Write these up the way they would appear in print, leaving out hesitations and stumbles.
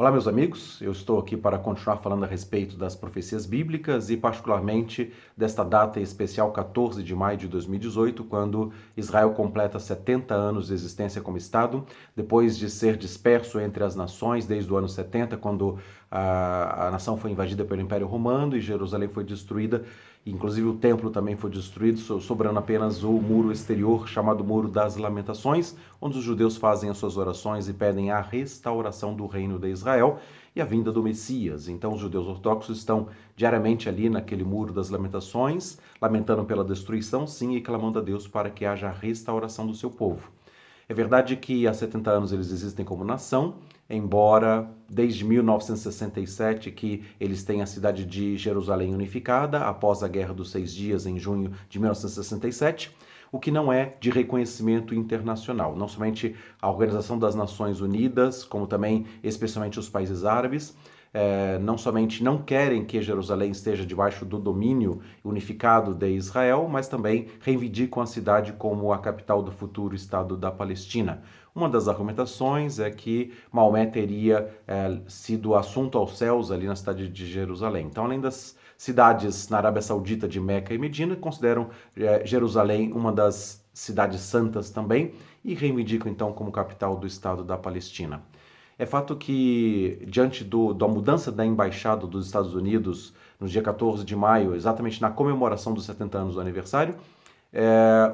Olá, meus amigos. Eu estou aqui para continuar falando a respeito das profecias bíblicas e, particularmente, desta data especial, 14 de maio de 2018, quando Israel completa 70 anos de existência como Estado, depois de ser disperso entre as nações desde o ano 70, quando a nação foi invadida pelo Império Romano e Jerusalém foi destruída. Inclusive o templo também foi destruído, sobrando apenas o muro exterior, chamado Muro das Lamentações, onde os judeus fazem as suas orações e pedem a restauração do reino de Israel e a vinda do Messias. Então os judeus ortodoxos estão diariamente ali naquele Muro das Lamentações, lamentando pela destruição, sim, e clamando a Deus para que haja a restauração do seu povo. É verdade que há 70 anos eles existem como nação, embora desde 1967 que eles têm a cidade de Jerusalém unificada, após a Guerra dos Seis Dias, em junho de 1967, o que não é de reconhecimento internacional. Não somente a Organização das Nações Unidas, como também especialmente os países árabes, não somente não querem que Jerusalém esteja debaixo do domínio unificado de Israel, mas também reivindicam a cidade como a capital do futuro Estado da Palestina. Uma das argumentações é que Maomé teria sido assunto aos céus ali na cidade de Jerusalém. Então, além das cidades na Arábia Saudita de Meca e Medina, consideram Jerusalém uma das cidades santas também e reivindicam então como capital do Estado da Palestina. É fato que, diante da mudança da embaixada dos Estados Unidos no dia 14 de maio, exatamente na comemoração dos 70 anos do aniversário,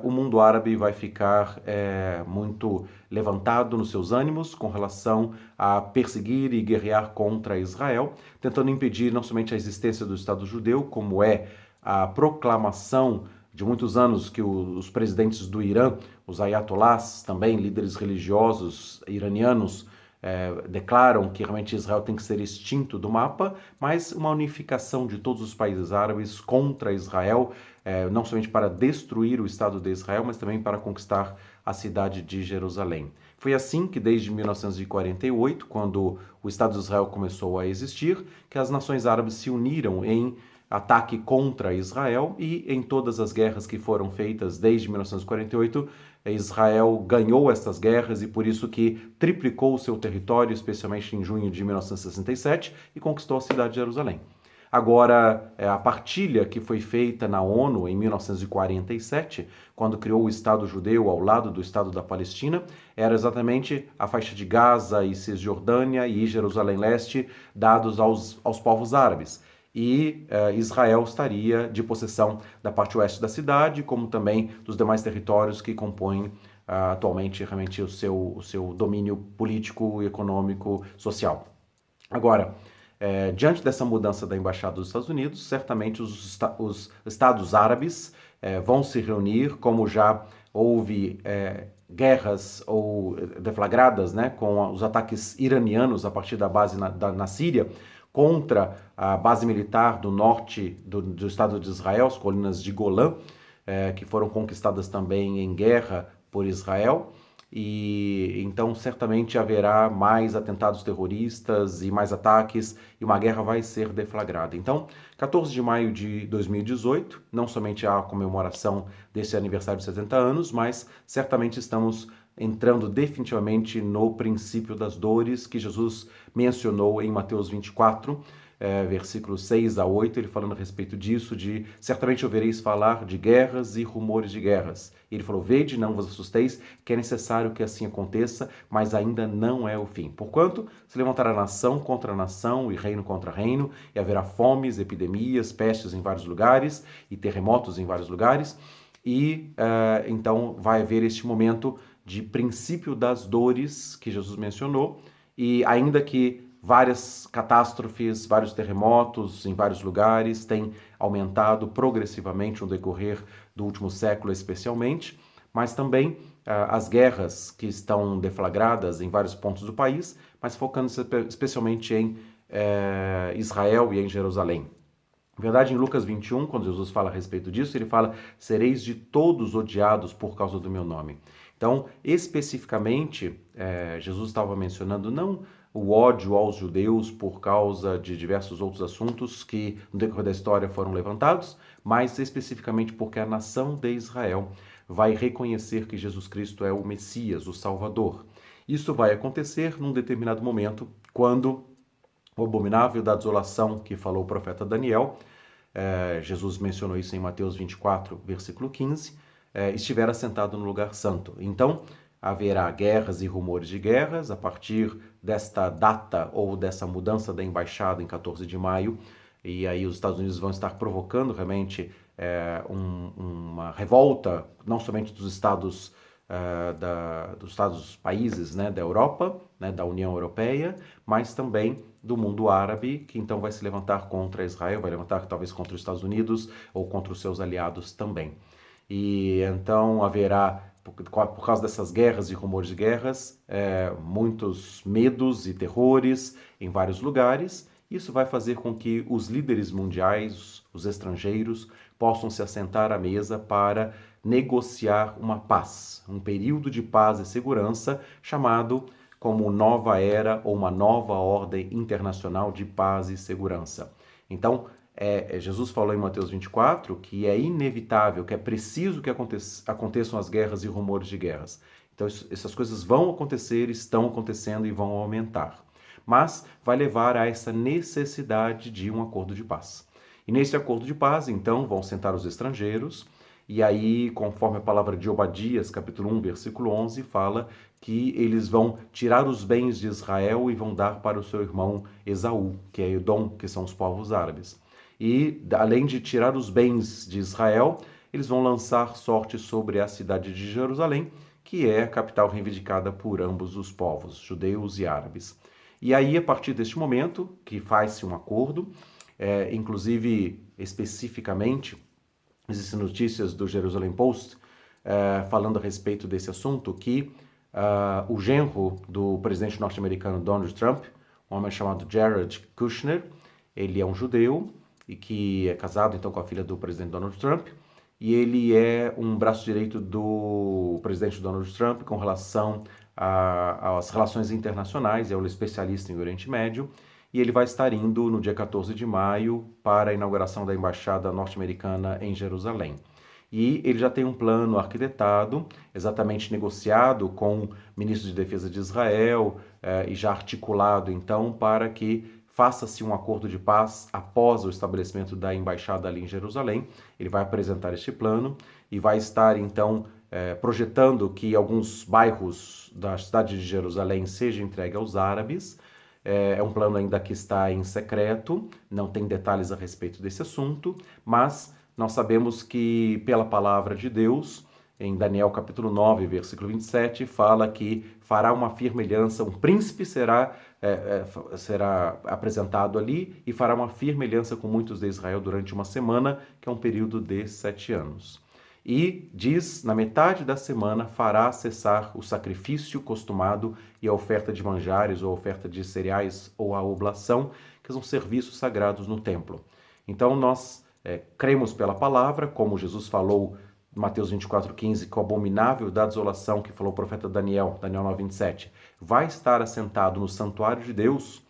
o mundo árabe vai ficar muito levantado nos seus ânimos com relação a perseguir e guerrear contra Israel, tentando impedir não somente a existência do Estado judeu, como é a proclamação de muitos anos que os presidentes do Irã, os ayatollahs, também líderes religiosos iranianos, declaram que realmente Israel tem que ser extinto do mapa, mas uma unificação de todos os países árabes contra Israel, não somente para destruir o Estado de Israel, mas também para conquistar a cidade de Jerusalém. Foi assim que, desde 1948, quando o Estado de Israel começou a existir, que as nações árabes se uniram em ataque contra Israel e em todas as guerras que foram feitas desde 1948, Israel ganhou estas guerras e por isso que triplicou o seu território, especialmente em junho de 1967, e conquistou a cidade de Jerusalém. Agora, a partilha que foi feita na ONU em 1947, quando criou o Estado judeu ao lado do Estado da Palestina, era exatamente a faixa de Gaza e Cisjordânia e Jerusalém Leste dados aos povos árabes. E Israel estaria de possessão da parte oeste da cidade, como também dos demais territórios que compõem atualmente realmente o seu domínio político, econômico, social. Agora, diante dessa mudança da Embaixada dos Estados Unidos, certamente os Estados árabes vão se reunir, como já houve guerras ou deflagradas, né, com os ataques iranianos a partir da base na Síria, contra a base militar do norte do Estado de Israel, as colinas de Golã, que foram conquistadas também em guerra por Israel. E então certamente haverá mais atentados terroristas e mais ataques e uma guerra vai ser deflagrada. Então, 14 de maio de 2018, não somente a comemoração desse aniversário de 70 anos, mas certamente estamos entrando definitivamente no princípio das dores que Jesus mencionou em Mateus 24, versículos 6 a 8, ele falando a respeito disso, de certamente ouvireis falar de guerras e rumores de guerras. Ele falou, vede, não vos assusteis, que é necessário que assim aconteça, mas ainda não é o fim. Porquanto se levantará nação contra nação e reino contra reino, e haverá fomes, epidemias, pestes em vários lugares, e terremotos em vários lugares, e então vai haver este momento de princípio das dores que Jesus mencionou, e ainda que várias catástrofes, vários terremotos em vários lugares têm aumentado progressivamente no decorrer do último século especialmente, mas também as guerras que estão deflagradas em vários pontos do país, mas focando especialmente em Israel e em Jerusalém. Na verdade, em Lucas 21, quando Jesus fala a respeito disso, ele fala, sereis de todos odiados por causa do meu nome. Então, especificamente, Jesus estava mencionando não o ódio aos judeus por causa de diversos outros assuntos que no decorrer da história foram levantados, mas especificamente porque a nação de Israel vai reconhecer que Jesus Cristo é o Messias, o Salvador. Isso vai acontecer num determinado momento, quando o abominável da desolação que falou o profeta Daniel, Jesus mencionou isso em Mateus 24, versículo 15, estiver assentado no lugar santo. Então, haverá guerras e rumores de guerras a partir desta data ou dessa mudança da embaixada em 14 de maio, e aí os Estados Unidos vão estar provocando realmente uma revolta, não somente dos Estados países, né, da Europa, né, da União Europeia, mas também do mundo árabe, que então vai se levantar contra Israel, vai levantar talvez contra os Estados Unidos ou contra os seus aliados também. E então haverá, por causa dessas guerras e rumores de guerras, muitos medos e terrores em vários lugares. Isso vai fazer com que os líderes mundiais, os estrangeiros, possam se assentar à mesa para negociar uma paz, um período de paz e segurança chamado como nova era ou uma nova ordem internacional de paz e segurança. Então, Jesus falou em Mateus 24 que é inevitável, que é preciso que aconteçam as guerras e rumores de guerras. Então, essas coisas vão acontecer, estão acontecendo e vão aumentar. Mas vai levar a essa necessidade de um acordo de paz. E nesse acordo de paz, então, vão sentar os estrangeiros, e aí, conforme a palavra de Obadias, capítulo 1, versículo 11, fala que eles vão tirar os bens de Israel e vão dar para o seu irmão Esaú, que é Edom, que são os povos árabes. E, além de tirar os bens de Israel, eles vão lançar sorte sobre a cidade de Jerusalém, que é a capital reivindicada por ambos os povos, judeus e árabes. E aí, a partir deste momento, que faz-se um acordo, inclusive, especificamente, existem notícias do Jerusalem Post falando a respeito desse assunto, que o genro do presidente norte-americano Donald Trump, um homem chamado Jared Kushner, ele é um judeu e que é casado então com a filha do presidente Donald Trump, e ele é um braço direito do presidente Donald Trump com relação às relações internacionais, é um especialista em Oriente Médio, e ele vai estar indo no dia 14 de maio para a inauguração da embaixada norte-americana em Jerusalém. E ele já tem um plano arquitetado, exatamente negociado com o ministro de Defesa de Israel e já articulado então para que faça-se um acordo de paz após o estabelecimento da embaixada ali em Jerusalém. Ele vai apresentar este plano e vai estar então projetando que alguns bairros da cidade de Jerusalém sejam entregues aos árabes. É um plano ainda que está em secreto, não tem detalhes a respeito desse assunto, mas nós sabemos que pela palavra de Deus, em Daniel capítulo 9, versículo 27, fala que fará uma firme aliança, um príncipe será apresentado ali e fará uma firme aliança com muitos de Israel durante uma semana, que é um período de 7 anos. E diz, na metade da semana, fará cessar o sacrifício costumado e a oferta de manjares, ou a oferta de cereais, ou a oblação, que são serviços sagrados no templo. Então nós cremos pela palavra, como Jesus falou em Mateus 24:15, que o abominável da desolação, que falou o profeta Daniel 9:27, vai estar assentado no santuário de Deus,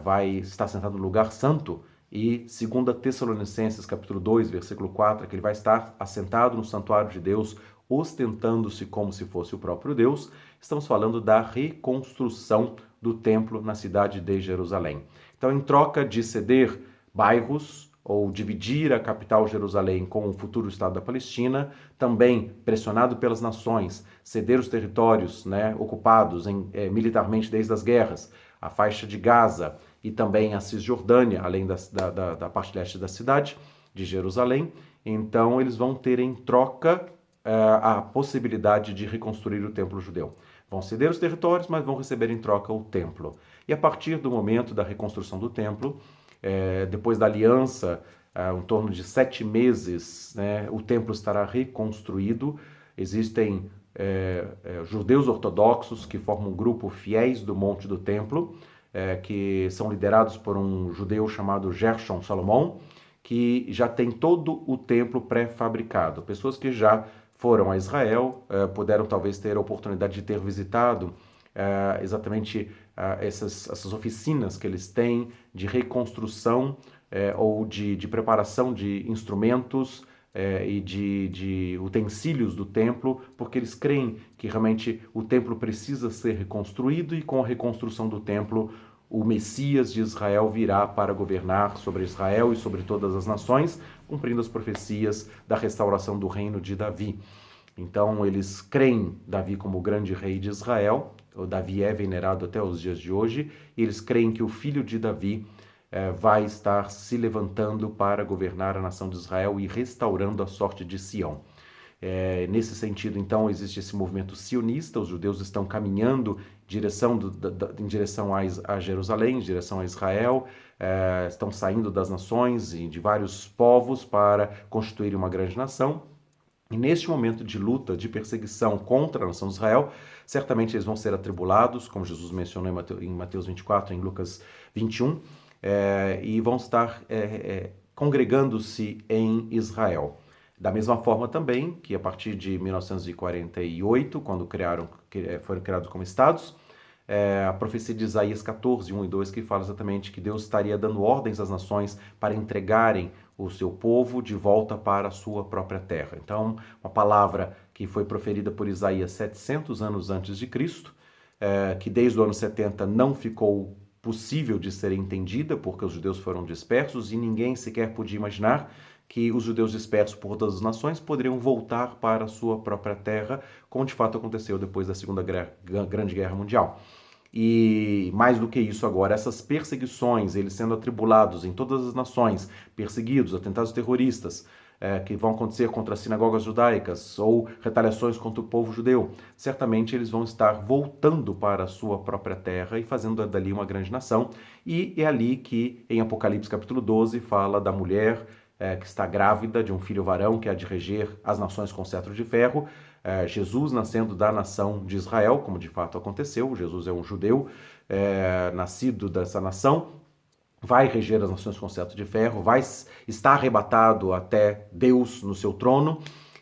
vai estar sentado no lugar santo. E 2 Tessalonicenses capítulo 2, versículo 4, que ele vai estar assentado no santuário de Deus, ostentando-se como se fosse o próprio Deus. Estamos falando da reconstrução do templo na cidade de Jerusalém. Então, em troca de ceder bairros ou dividir a capital Jerusalém com o futuro Estado da Palestina, também pressionado pelas nações, ceder os territórios ocupados militarmente desde as guerras, a faixa de Gaza e também a Cisjordânia, além da parte leste da cidade de Jerusalém. Então, eles vão ter em troca a possibilidade de reconstruir o templo judeu. Vão ceder os territórios, mas vão receber em troca o templo. E a partir do momento da reconstrução do templo, depois da aliança, em torno de 7 meses, o templo estará reconstruído. Existem judeus ortodoxos que formam um grupo Fiéis do Monte do Templo, que são liderados por um judeu chamado Gershon Salomon, que já tem todo o templo pré-fabricado. Pessoas que já foram a Israel puderam talvez ter a oportunidade de ter visitado exatamente essas oficinas que eles têm de reconstrução ou de preparação de instrumentos e de utensílios do templo, porque eles creem que realmente o templo precisa ser reconstruído e com a reconstrução do templo o Messias de Israel virá para governar sobre Israel e sobre todas as nações, cumprindo as profecias da restauração do reino de Davi. Então eles creem Davi como o grande rei de Israel, o Davi é venerado até os dias de hoje, e eles creem que o filho de Davi vai estar se levantando para governar a nação de Israel e restaurando a sorte de Sião. Nesse sentido, então, existe esse movimento sionista, os judeus estão caminhando em direção a Jerusalém, em direção a Israel, estão saindo das nações e de vários povos para constituir uma grande nação. E neste momento de luta, de perseguição contra a nação de Israel, certamente eles vão ser atribulados, como Jesus mencionou em Mateus 24, em Lucas 21, e vão estar congregando-se em Israel. Da mesma forma também que a partir de 1948, quando foram criados como estados, a profecia de Isaías 14, 1 e 2, que fala exatamente que Deus estaria dando ordens às nações para entregarem o seu povo de volta para a sua própria terra. Então, uma palavra que foi proferida por Isaías 700 anos antes de Cristo, que desde o ano 70 não ficou possível de ser entendida, porque os judeus foram dispersos e ninguém sequer podia imaginar que os judeus dispersos por todas as nações poderiam voltar para a sua própria terra, como de fato aconteceu depois da Segunda Grande Guerra Mundial. E mais do que isso agora, essas perseguições, eles sendo atribulados em todas as nações, perseguidos, atentados terroristas, que vão acontecer contra as sinagogas judaicas ou retaliações contra o povo judeu, certamente eles vão estar voltando para a sua própria terra e fazendo dali uma grande nação. E é ali que, em Apocalipse capítulo 12, fala da mulher que está grávida de um filho varão que há de reger as nações com cetro de ferro. Jesus nascendo da nação de Israel, como de fato aconteceu. Jesus é um judeu nascido dessa nação, vai reger as nações com cetro de ferro, vai estar arrebatado até Deus no seu trono,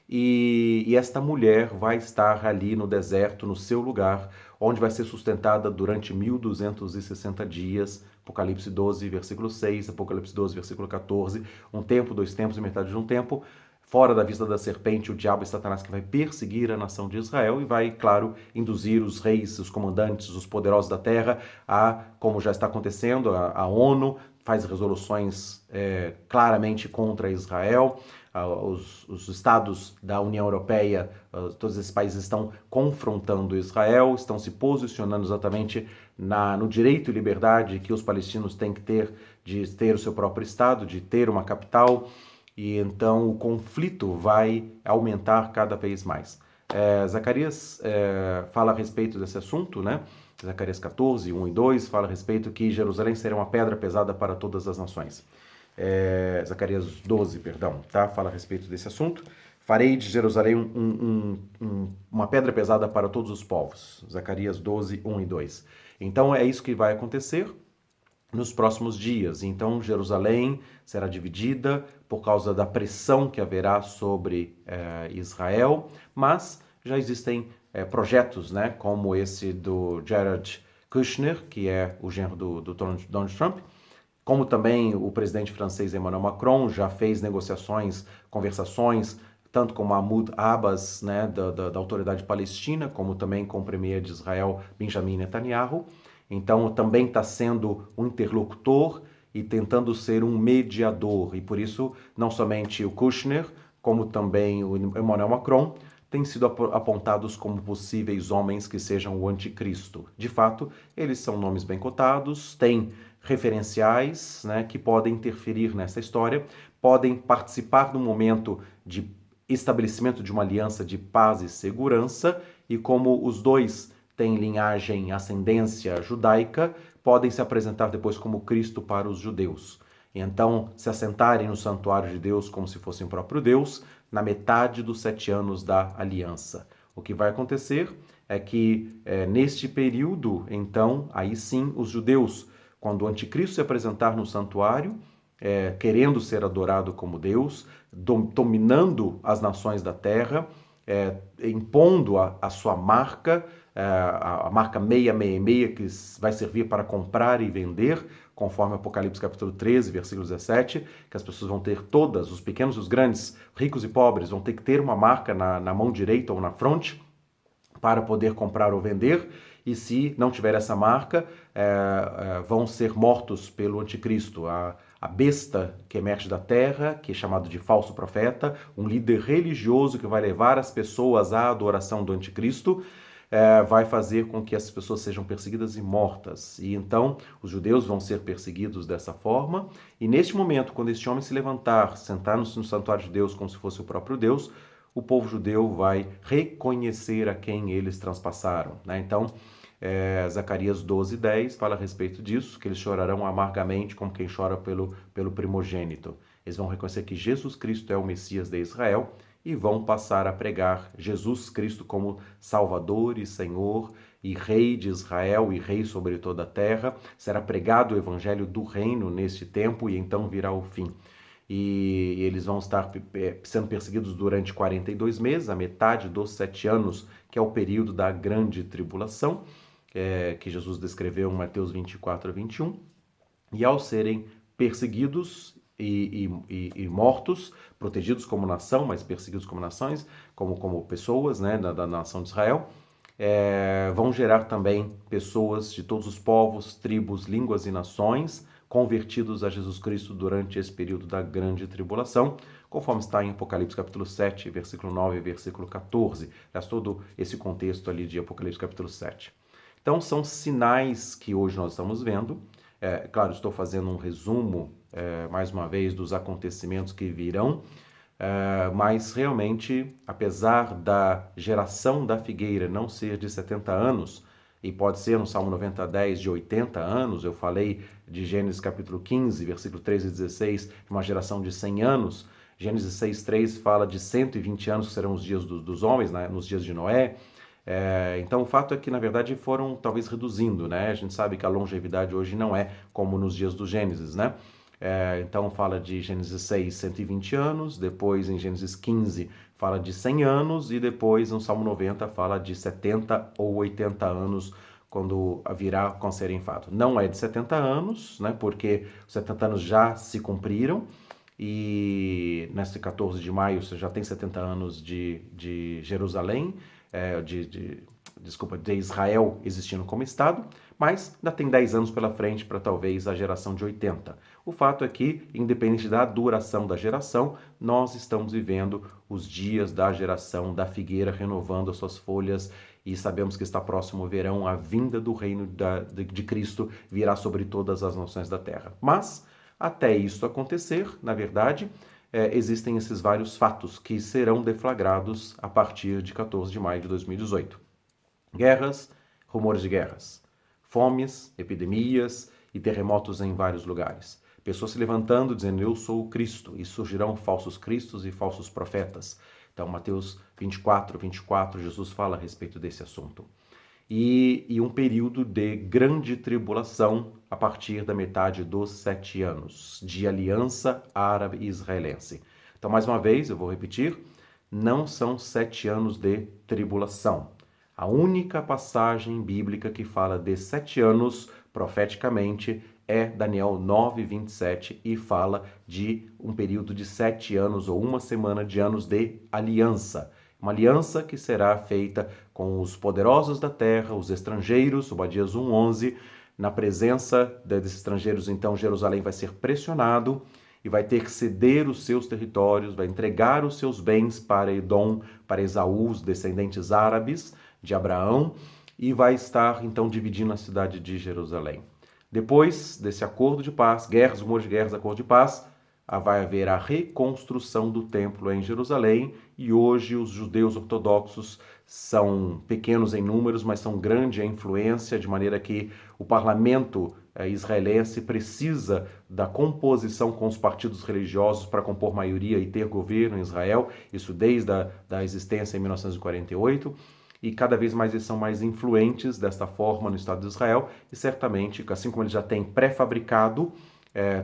e esta mulher vai estar ali no deserto, no seu lugar, onde vai ser sustentada durante 1260 dias, Apocalipse 12, versículo 6, Apocalipse 12, versículo 14, um tempo, 2 tempos e metade de um tempo, fora da vista da serpente, o diabo e Satanás que vai perseguir a nação de Israel e vai, claro, induzir os reis, os comandantes, os poderosos da terra a, como já está acontecendo, a ONU faz resoluções claramente contra Israel, os estados da União Europeia, todos esses países estão confrontando Israel, estão se posicionando exatamente no direito e liberdade que os palestinos têm que ter de ter o seu próprio estado, de ter uma capital, e então o conflito vai aumentar cada vez mais. Zacarias fala a respeito desse assunto, né? Zacarias 14, 1 e 2, fala a respeito que Jerusalém será uma pedra pesada para todas as nações. Zacarias 12, perdão, tá? Fala a respeito desse assunto. Farei de Jerusalém uma pedra pesada para todos os povos. Zacarias 12, 1 e 2. Então é isso que vai acontecer nos próximos dias. Então Jerusalém será dividida por causa da pressão que haverá sobre Israel, mas já existem projetos, né, como esse do Jared Kushner, que é o genro do Donald Trump, como também o presidente francês Emmanuel Macron já fez negociações, conversações, tanto com Mahmoud Abbas, né, da autoridade palestina, como também com o premier de Israel, Benjamin Netanyahu. Então também está sendo um interlocutor e tentando ser um mediador. E por isso, não somente o Kushner, como também o Emmanuel Macron, têm sido apontados como possíveis homens que sejam o anticristo. De fato, eles são nomes bem cotados, têm referenciais, né, que podem interferir nessa história, podem participar do momento de estabelecimento de uma aliança de paz e segurança, e como os dois têm linhagem, ascendência judaica, podem se apresentar depois como Cristo para os judeus. E então se assentarem no santuário de Deus como se fossem o próprio Deus, na metade dos 7 anos da aliança. O que vai acontecer é que neste período, então, aí sim, os judeus, quando o anticristo se apresentar no santuário, querendo ser adorado como Deus, dominando as nações da terra, impondo a sua marca, a marca 666, que vai servir para comprar e vender, conforme Apocalipse capítulo 13, versículo 17, que as pessoas vão ter todas, os pequenos e os grandes, ricos e pobres, vão ter que ter uma marca na mão direita ou na fronte para poder comprar ou vender, e se não tiver essa marca, vão ser mortos pelo anticristo. A besta que emerge da terra, que é chamado de falso profeta, um líder religioso que vai levar as pessoas à adoração do anticristo, vai fazer com que essas pessoas sejam perseguidas e mortas. E então os judeus vão ser perseguidos dessa forma, e neste momento, quando este homem se levantar, sentar-se no santuário de Deus como se fosse o próprio Deus, o povo judeu vai reconhecer a quem eles transpassaram, né? Então, Zacarias 12:10 fala a respeito disso, que eles chorarão amargamente como quem chora pelo primogênito. Eles vão reconhecer que Jesus Cristo é o Messias de Israel e vão passar a pregar Jesus Cristo como Salvador e Senhor e Rei de Israel e Rei sobre toda a terra. Será pregado o Evangelho do Reino neste tempo e então virá o fim. E eles vão estar sendo perseguidos durante 42 meses, a metade dos 7 anos, que é o período da grande tribulação, que Jesus descreveu em Mateus 24:21. E ao serem perseguidos e mortos, protegidos como nação, mas perseguidos como nações, como pessoas, né, da nação de Israel, vão gerar também pessoas de todos os povos, tribos, línguas e nações convertidos a Jesus Cristo durante esse período da grande tribulação, conforme está em Apocalipse capítulo 7, versículo 9 e versículo 14. Traz todo esse contexto ali de Apocalipse capítulo 7. Então, são sinais que hoje nós estamos vendo. Claro, estou fazendo um resumo, mais uma vez, dos acontecimentos que virão, mas realmente, apesar da geração da figueira não ser de 70 anos, e pode ser no Salmo 90:10 de 80 anos, eu falei de Gênesis capítulo 15, versículo 13 e 16, uma geração de 100 anos, Gênesis 6:3 fala de 120 anos que serão os dias dos homens, né, nos dias de Noé. Então o fato é que na verdade foram talvez reduzindo, né? A gente sabe que a longevidade hoje não é como nos dias do Gênesis, né? Então fala de Gênesis 6, 120 anos, depois em Gênesis 15 fala de 100 anos e depois no Salmo 90 fala de 70 ou 80 anos quando virá com ser em fato. Não é de 70 anos, né? Porque os 70 anos já se cumpriram e nesse 14 de maio você já tem 70 anos de Jerusalém, de Israel existindo como Estado, mas ainda tem 10 anos pela frente para talvez a geração de 80. O fato é que, independente da duração da geração, nós estamos vivendo os dias da geração da figueira renovando as suas folhas e sabemos que está próximo o verão, a vinda do reino de Cristo virá sobre todas as nações da terra. Mas, até isso acontecer, na verdade, existem esses vários fatos que serão deflagrados a partir de 14 de maio de 2018. Guerras, rumores de guerras, fomes, epidemias e terremotos em vários lugares. Pessoas se levantando dizendo, eu sou o Cristo, e surgirão falsos cristos e falsos profetas. Então, Mateus 24:24, Jesus fala a respeito desse assunto. E um período de grande tribulação a partir da metade dos 7 anos, de aliança árabe-israelense. Então, mais uma vez, eu vou repetir, não são 7 anos de tribulação. A única passagem bíblica que fala de 7 anos, profeticamente, é Daniel 9:27 e fala de um período de 7 anos ou uma semana de anos de aliança. Uma aliança que será feita com os poderosos da terra, os estrangeiros, Obadias 1:11. Na presença desses estrangeiros, então, Jerusalém vai ser pressionado e vai ter que ceder os seus territórios, vai entregar os seus bens para Edom, para Esaú, os descendentes árabes de Abraão, e vai estar, então, dividindo a cidade de Jerusalém. Depois desse acordo de paz, guerras, rumores de guerras, acordo de paz, vai haver a reconstrução do templo em Jerusalém e hoje os judeus ortodoxos são pequenos em números, mas são grande a influência, de maneira que o parlamento israelense precisa da composição com os partidos religiosos para compor maioria e ter governo em Israel, isso desde a existência em 1948. E cada vez mais eles são mais influentes desta forma no Estado de Israel, e certamente, assim como eles já têm pré-fabricado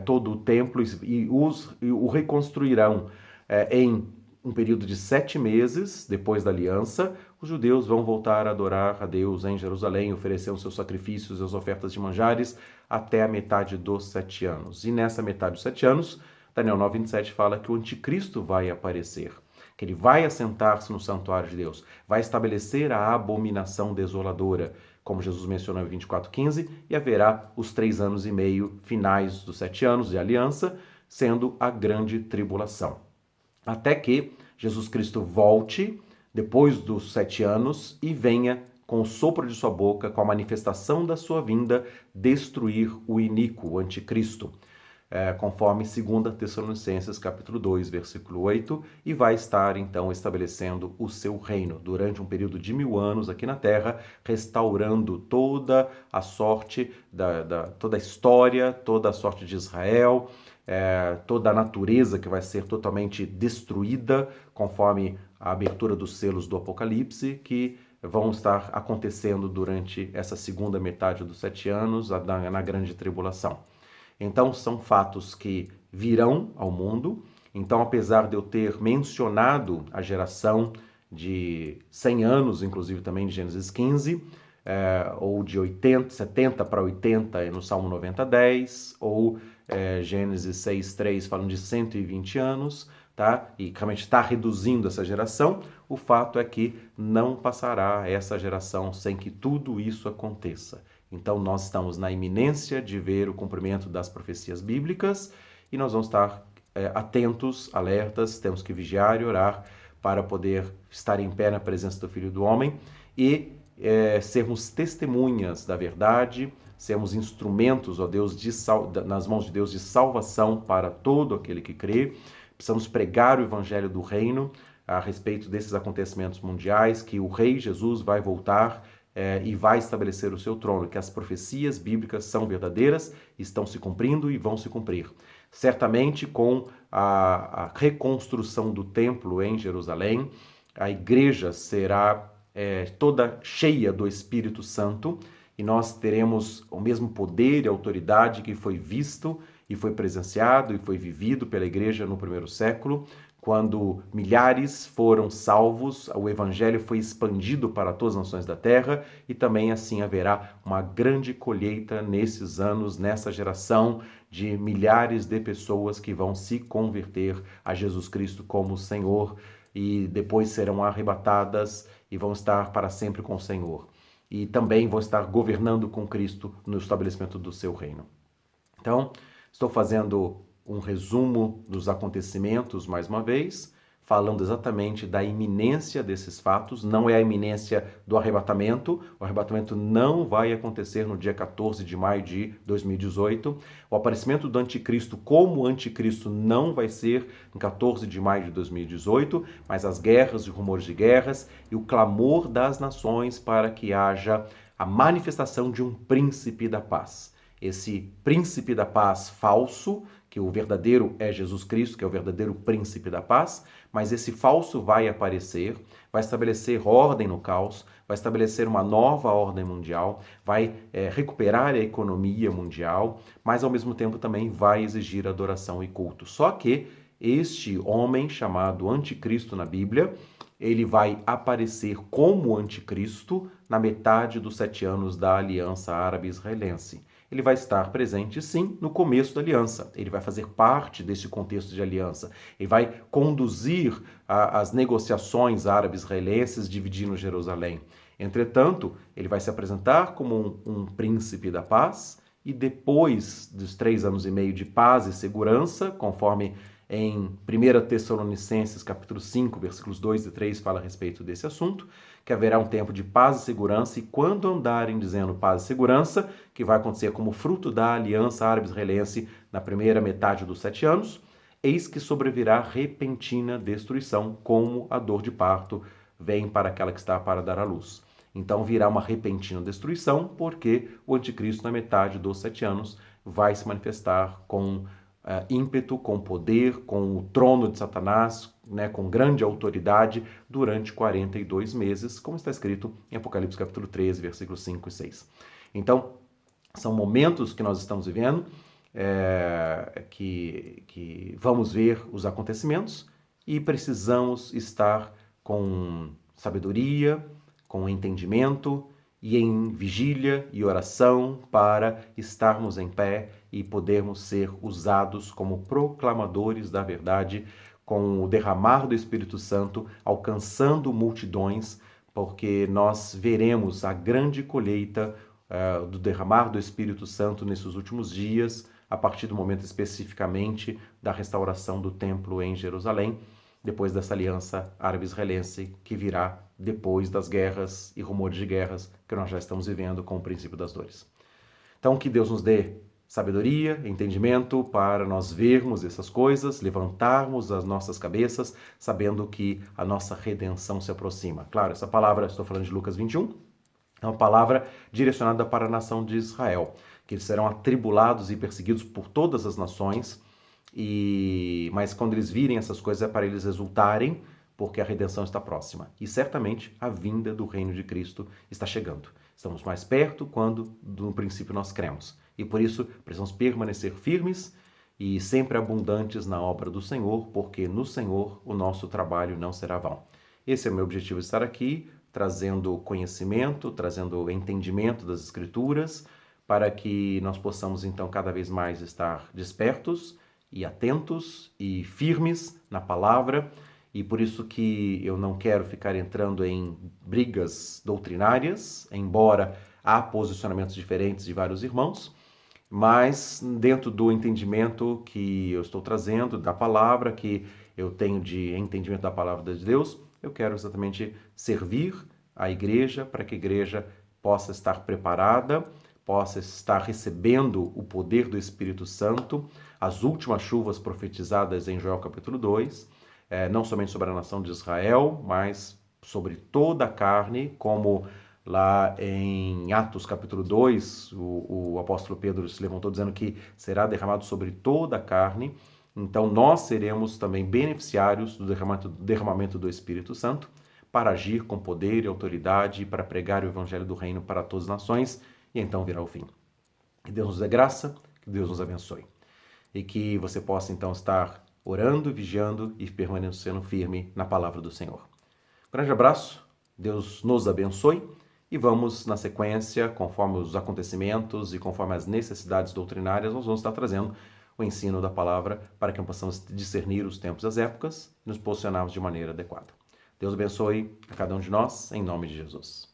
todo o templo e o reconstruirão em um período de 7 meses, depois da aliança, os judeus vão voltar a adorar a Deus em Jerusalém, oferecer os seus sacrifícios e as ofertas de manjares até a metade dos 7 anos. E nessa metade dos 7 anos, Daniel 9:27 fala que o anticristo vai aparecer, que ele vai assentar-se no santuário de Deus, vai estabelecer a abominação desoladora, como Jesus mencionou em 24:15, e haverá os 3 anos e meio finais dos 7 anos de aliança, sendo a grande tribulação. Até que Jesus Cristo volte, depois dos 7 anos, e venha com o sopro de sua boca, com a manifestação da sua vinda, destruir o iníquo, o anticristo, conforme 2 Tessalonicenses capítulo 2, versículo 8, e vai estar então estabelecendo o seu reino durante um período de 1000 anos aqui na Terra, restaurando toda a sorte, toda a história, toda a sorte de Israel, toda a natureza que vai ser totalmente destruída, conforme a abertura dos selos do Apocalipse, que vão estar acontecendo durante essa segunda metade dos 7 anos, na grande tribulação. Então, são fatos que virão ao mundo. Então, apesar de eu ter mencionado a geração de 100 anos, inclusive também de Gênesis 15, ou de 70 para 80 no Salmo 90:10, ou Gênesis 6:3 falando de 120 anos, tá? E realmente está reduzindo essa geração. O fato é que não passará essa geração sem que tudo isso aconteça. Então, nós estamos na iminência de ver o cumprimento das profecias bíblicas e nós vamos estar atentos, alertas, temos que vigiar e orar para poder estar em pé na presença do Filho do Homem e sermos testemunhas da verdade, sermos instrumentos, ó Deus, nas mãos de Deus de salvação para todo aquele que crê. Precisamos pregar o evangelho do reino a respeito desses acontecimentos mundiais, que o Rei Jesus vai voltar e vai estabelecer o seu trono, que as profecias bíblicas são verdadeiras, estão se cumprindo e vão se cumprir. Certamente com a reconstrução do templo em Jerusalém, a igreja será toda cheia do Espírito Santo e nós teremos o mesmo poder e autoridade que foi visto e foi presenciado e foi vivido pela igreja no primeiro século, quando milhares foram salvos, o evangelho foi expandido para todas as nações da terra e também assim haverá uma grande colheita nesses anos, nessa geração de milhares de pessoas que vão se converter a Jesus Cristo como Senhor e depois serão arrebatadas e vão estar para sempre com o Senhor. E também vão estar governando com Cristo no estabelecimento do seu reino. Então, estou fazendo um resumo dos acontecimentos, mais uma vez, falando exatamente da iminência desses fatos. Não é a iminência do arrebatamento. O arrebatamento não vai acontecer no dia 14 de maio de 2018. O aparecimento do anticristo como anticristo não vai ser em 14 de maio de 2018, mas as guerras e rumores de guerras e o clamor das nações para que haja a manifestação de um príncipe da paz. Esse príncipe da paz falso, que o verdadeiro é Jesus Cristo, que é o verdadeiro príncipe da paz, mas esse falso vai aparecer, vai estabelecer ordem no caos, vai estabelecer uma nova ordem mundial, vai recuperar a economia mundial, mas ao mesmo tempo também vai exigir adoração e culto. Só que este homem chamado anticristo na Bíblia, ele vai aparecer como anticristo na metade dos 7 anos da aliança árabe-israelense. Ele vai estar presente, sim, no começo da aliança. Ele vai fazer parte desse contexto de aliança. Ele vai conduzir as negociações árabe-israelenses dividindo Jerusalém. Entretanto, ele vai se apresentar como um príncipe da paz e depois dos 3 anos e meio de paz e segurança, conforme em 1 Tessalonicenses capítulo 5, versículos 2 e 3 fala a respeito desse assunto, que haverá um tempo de paz e segurança, e quando andarem dizendo paz e segurança, que vai acontecer como fruto da aliança árabe-israelense na primeira metade dos 7 anos, eis que sobrevirá repentina destruição, como a dor de parto vem para aquela que está para dar à luz. Então virá uma repentina destruição, porque o anticristo na metade dos 7 anos vai se manifestar com ímpeto, com poder, com o trono de Satanás, com grande autoridade durante 42 meses, como está escrito em Apocalipse capítulo 13, versículos 5 e 6. Então, são momentos que nós estamos vivendo, que vamos ver os acontecimentos e precisamos estar com sabedoria, com entendimento e em vigília e oração para estarmos em pé e podermos ser usados como proclamadores da verdade, com o derramar do Espírito Santo, alcançando multidões porque nós veremos a grande colheita do derramar do Espírito Santo nesses últimos dias, a partir do momento especificamente da restauração do templo em Jerusalém, depois dessa aliança árabe-israelense que virá depois das guerras e rumores de guerras que nós já estamos vivendo com o princípio das dores. Então, que Deus nos dê sabedoria, entendimento para nós vermos essas coisas, levantarmos as nossas cabeças, sabendo que a nossa redenção se aproxima. Claro, essa palavra, estou falando de Lucas 21, é uma palavra direcionada para a nação de Israel, que eles serão atribulados e perseguidos por todas as nações, mas quando eles virem essas coisas é para eles exultarem, porque a redenção está próxima. E certamente a vinda do reino de Cristo está chegando. Estamos mais perto quando, no princípio, nós cremos. E por isso precisamos permanecer firmes e sempre abundantes na obra do Senhor, porque no Senhor o nosso trabalho não será vão. Esse é o meu objetivo de estar aqui, trazendo conhecimento, trazendo entendimento das Escrituras, para que nós possamos então cada vez mais estar despertos e atentos e firmes na palavra, e por isso que eu não quero ficar entrando em brigas doutrinárias, embora há posicionamentos diferentes de vários irmãos, mas dentro do entendimento que eu estou trazendo da palavra, que eu tenho de entendimento da palavra de Deus, eu quero exatamente servir a igreja para que a igreja possa estar preparada, possa estar recebendo o poder do Espírito Santo, as últimas chuvas profetizadas em Joel capítulo 2, não somente sobre a nação de Israel, mas sobre toda a carne, como lá em Atos capítulo 2, o apóstolo Pedro se levantou dizendo que será derramado sobre toda a carne. Então nós seremos também beneficiários do derramamento do Espírito Santo para agir com poder e autoridade, para pregar o evangelho do reino para todas as nações, e então virá o fim. Que Deus nos dê graça, que Deus nos abençoe. E que você possa então estar orando, vigiando e permanecendo firme na palavra do Senhor. Grande abraço, Deus nos abençoe e vamos na sequência, conforme os acontecimentos e conforme as necessidades doutrinárias, nós vamos estar trazendo o ensino da palavra para que possamos discernir os tempos e as épocas e nos posicionarmos de maneira adequada. Deus abençoe a cada um de nós, em nome de Jesus.